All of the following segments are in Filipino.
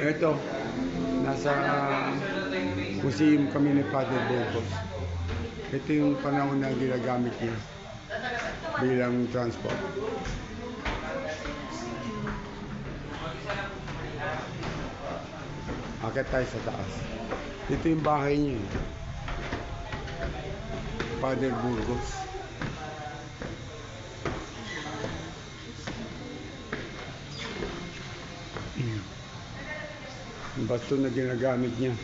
Ito, nasa museum kami ni Father Burgos. Ito yung panahon na ginagamit niya bilang transport. Akit tayo sa taas. Ito yung bahay niya, Father Burgos. Yung basto na ginagamit niya.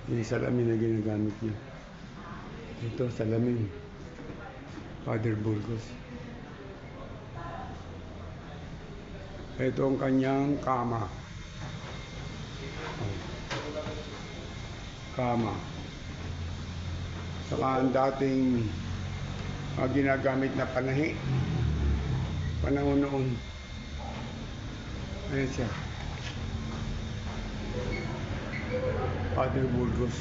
Yung salamin na ginagamit niya. Ito, salamin. Father Burgos. Ito ang kanyang kama. Kama. Saka ang dating ginagamit na panahi. Panahon noon. Ayan siya. Father Burgos.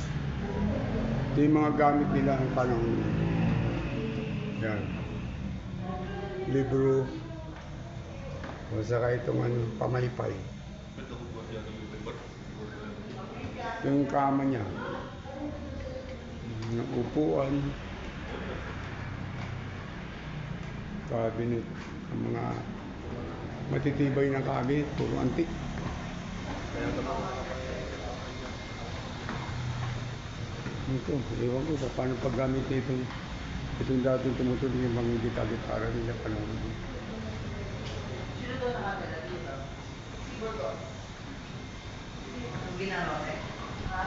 Ito yung mga gamit nila ang panahon. Yan. Libro. O saka itong pamaypay. Ito yung kama niya. Yung upuan. Cabinet. Ang mga matitibay na cabinet. Puro antik. Ito, ewan ko paano paggamit nito. Itong dating tumutuloy yung mga gita-gitara nila panahon. Sino doon nakatala dito? Siguro doon. Ang ginagawa eh? Ha?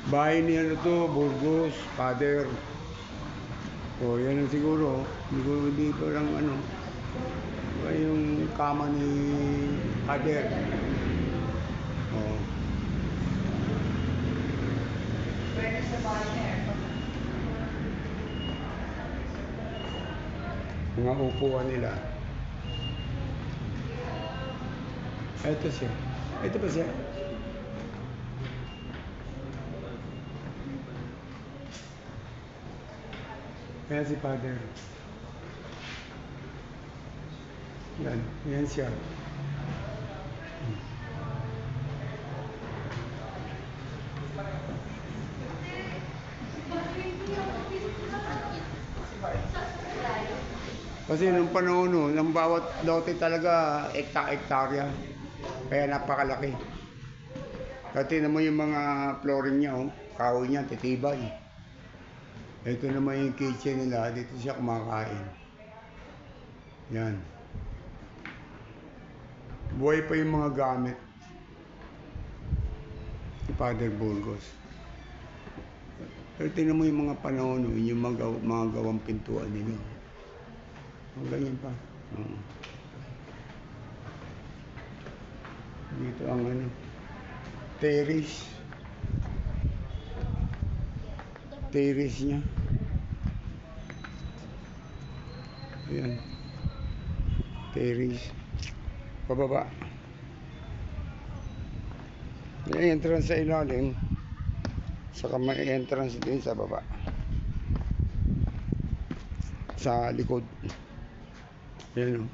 Bahay ni ano to, Burgos, Father. O, yan ang siguro. Siguro dito lang ano. Yung kama ni Father. O. Pwede sa bahay niya eh. Mga upuan nila. Ito siya. Ito ba siya? Yan si Father. Yan. Yan siya. Kasi nung panahon no, ng bawat lote talaga ekta-ektarya. Kaya napakalaki. Dati naman yung mga flooring niya, oh, kahoy niya, titibay. Ito naman yung kitchen nila, dito siya kumakain. Yan. Buhay pa yung mga gamit ni Father Burgos. Pero tingnan mo yung mga panahon, no, yung mga gawang pintuan nila. Ang ganyan pa. Dito ang terrace. Terrace niya. Ayan. Terrace. Pababa. May entrance sa ilalim. Saka may entrance din sa baba. Sa likod. Ayan o.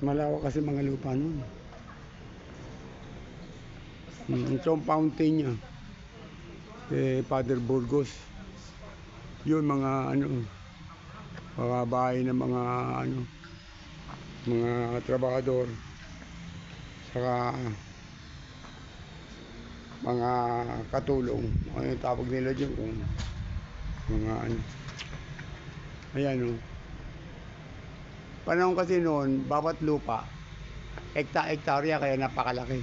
Malawak kasi mga lupa nun. Ito ang fountain niya. Father Burgos. Yun mga mga bahay ng mga mga trabahador. Saka mga katulong. Ano yung tawag nila dyan? Mga ayan o. Panahon kasi noon, bawat lupa, ekta-ektarya kaya napakalaki.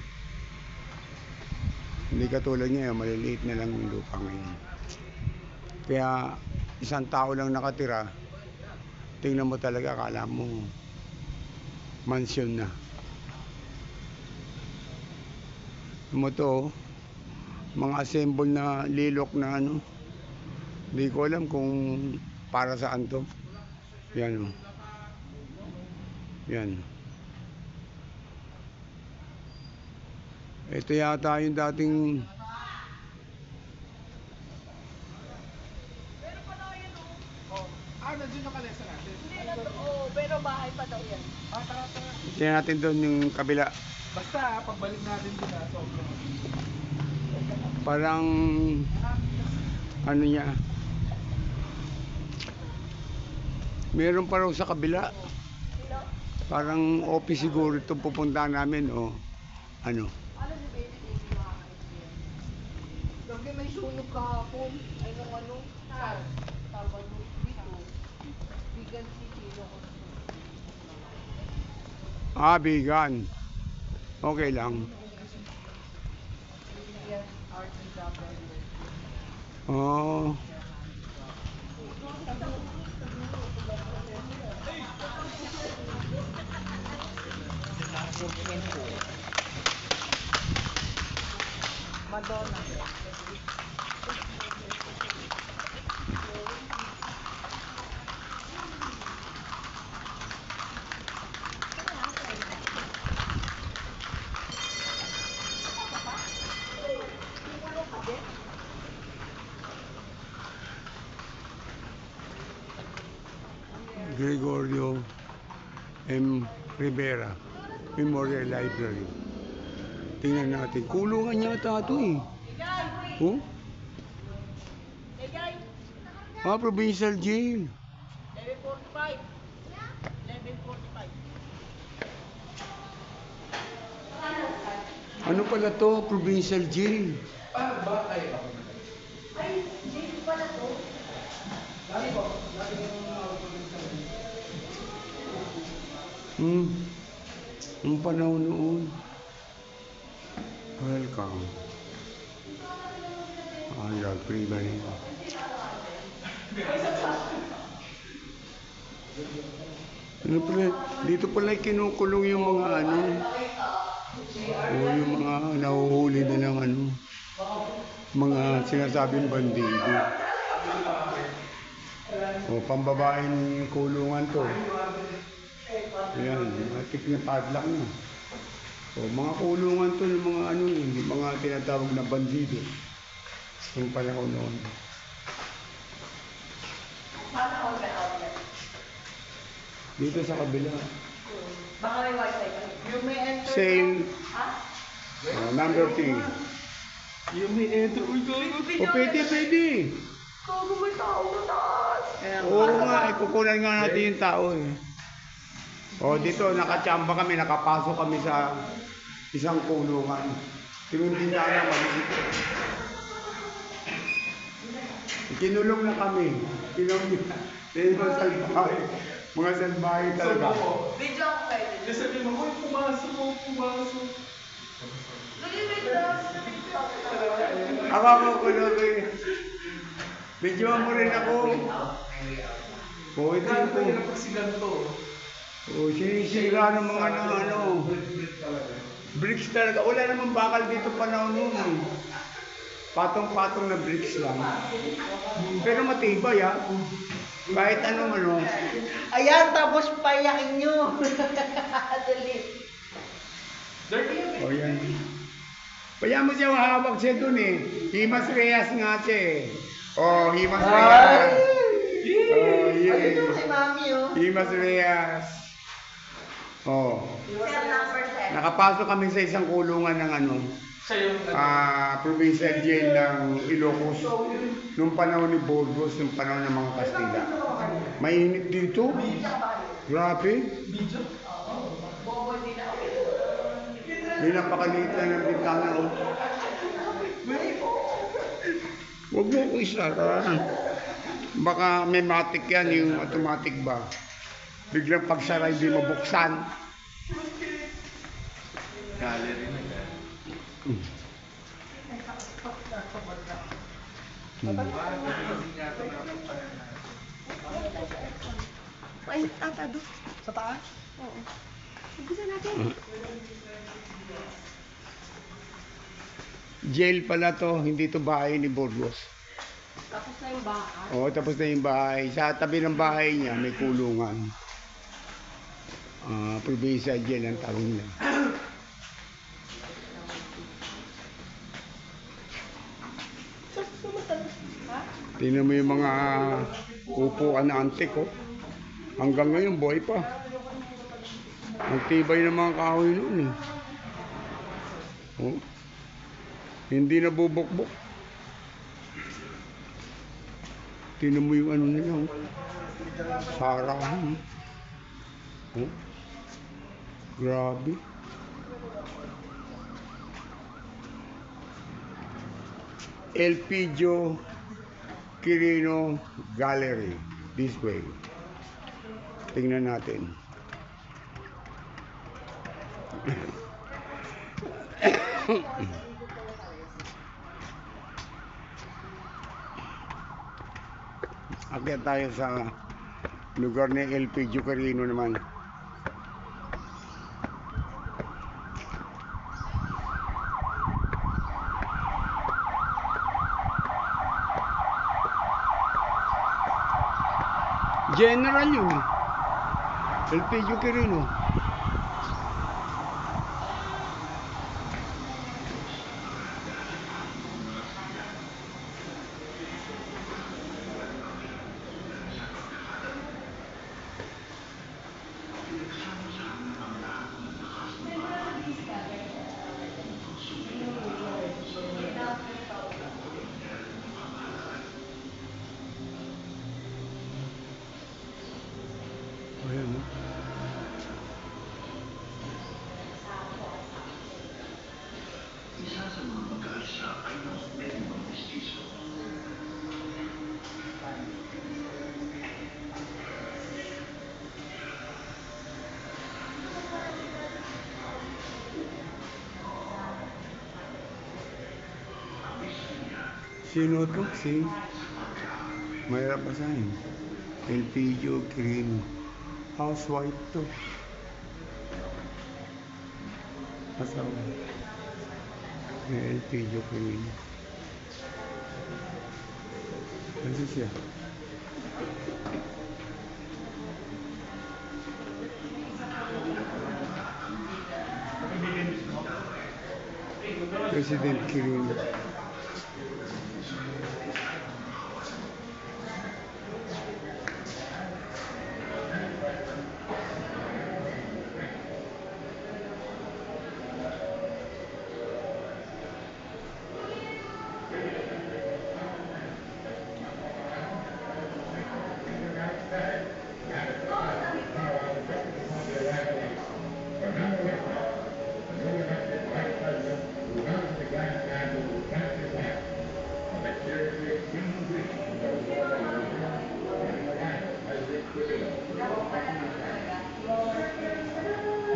Hindi katulad ngayon, maliliit na lang yung lupa ngayon. Kaya isang tao lang nakatira, tingnan mo talaga, akala mo mansion na. Mo to, mga assemble na lilok na hindi ko alam kung para saan to. Yan o. Yan. Ito yata yung dating dyan yung kalesa natin. Hindi na to, pero bahay pa daw yan. Ah, tara. Tingnan natin doon yung kabila. Basta, pagbalik natin dun sobrang. Parang ano niya. Meron pa raw sa kabila. Parang office siguro itong pupuntahan namin o ano. Ano si baby baby makakain? Lagi may sunog kahapon. Ay nung ano? Saan? Tawag mo dito. Vegan City. Vegan. Okay lang. Yes, art and government. Oh. Madonna. Gregorio M. Rivera Memorial Library. Tingnan natin. Kulungan yata ito eh. Oh? Provincial jail. Level 45. Level 45. Ano pala to? Provincial jail. Paano ba kayo ako? Ay, jail pala to. Lagi po. Lagi yung Ang panahon noon. Welcome. Lord Primary. Ano pala? Dito pala kinukulong yung mga ano. O yung mga nahuhuli na ng ano. Mga sinasabing bandido. O pambabaeng kulungan to. Ayan, matik na padlock na. O mga kulungan to ng mga ano yung mga tinatawag na bandido. Yung panahon noon. Dito sa kabila. Baka may wifi ka. You may enter. Sale. Ha? Number 3. yung may enter. Uy, gago. O pwede. Kago may tao na taas. Oo nga, kukunan nga natin yung tao eh. O dito, nakachamba kami, nakapasok kami sa isang kulungan. Tinundin na lang maliit. Kinulong na kami. Kinulong na. Mga salbahe. Mga salbahe talaga. Video ako kayo. Kasi sabi mo, uy, pumasok. Nag-ibig na. Ako ko lagi. Videoan mo rin ako. O ito Kaya tayo ito. na pag si ganito. O sinisira ng mga ano. Bricks talaga. Wala namang bakal dito panahon noon eh. Patong-patong na bricks lang. Pero matibay ah. Kahit anong ano. Ayan, tapos payakin nyo. Dali. Dirty yun eh. O yan. Kaya mo siya hawak siya dun eh. Himas Reyes nga siya eh. O, Himas Reyes. Oh, Ay, ito yeah. kay mami, oh. Himas Reyes. Oh. Cell number 10. Nakapasok kami sa isang kulungan ng ano. Siya yung Provincial jail ng Ilocos. Nung panahon ni Burgos, nung panahon ng mga Kastila. Mainit dito. Grabe. video. Bobo din ako. May napakaliit lang ng bintana. Oh. Huwag mo ko isara. Baka may matic yan, yung automatic ba. Biglang pagsara hindi mabuksan. Gallery na yan. Ay, doon. Sa taas? Oo. Umpisa natin. Jail pala to, hindi to bahay ni Burgos. Tapos na yung bahay. Oo, tapos na yung bahay. Sa tabi ng bahay niya, may kulungan. Provincial jail ang tawag nila. Ha? Tingnan mo yung mga upuan na antik, oh. Hanggang ngayon, buhay pa. Ang tibay ng mga kahoy noon, eh. Oh. Hindi na bubukbok. Tingnan mo yung ano nila, oh. Sarahan. Oh. Grabe. Elpidio Quirino Gallery. This way. Tingnan natin. Akyat tayo sa lugar ni Elpidio Quirino naman. General yun, Elpidio Quirino. Ayan, no? Isa sa mga mag-aalsa ay ang etnong mestizo. Sino to? Si mahirap basahin. Elpidio Quirino. Housewife to. Asawa. Elpidio Quirino. Kasi siya. President Quirino.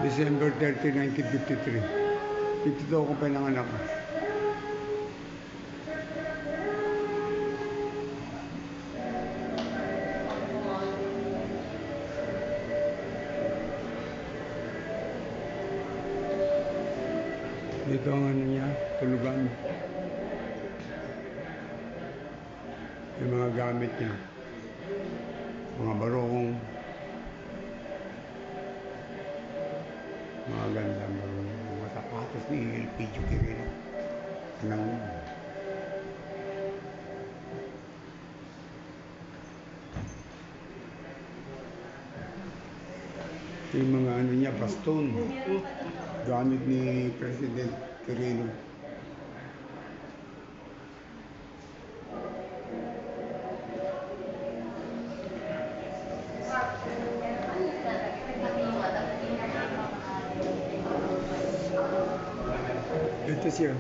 December 30, 1953. 52 ako pinanganak. Dito ang ano niya, tulugan. Yung mga gamit niya. Mga barong. Mga gandang barong. Mga sapatos ni Elpidio Quirino. Nang yung mga ano niya, baston. Gamit ni President Quirino. Ito siya.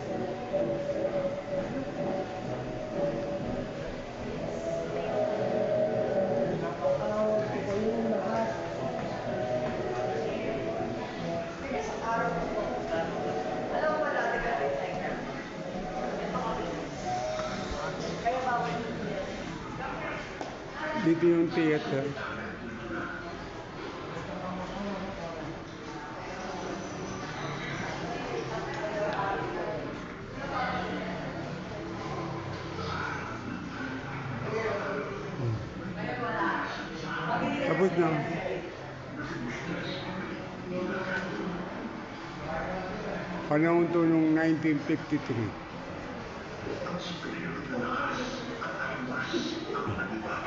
Dito yung theater. Tapos na. Panahon to nung 1953. Ang superior na lakas at armas Bukas, ako nag-ibabaw.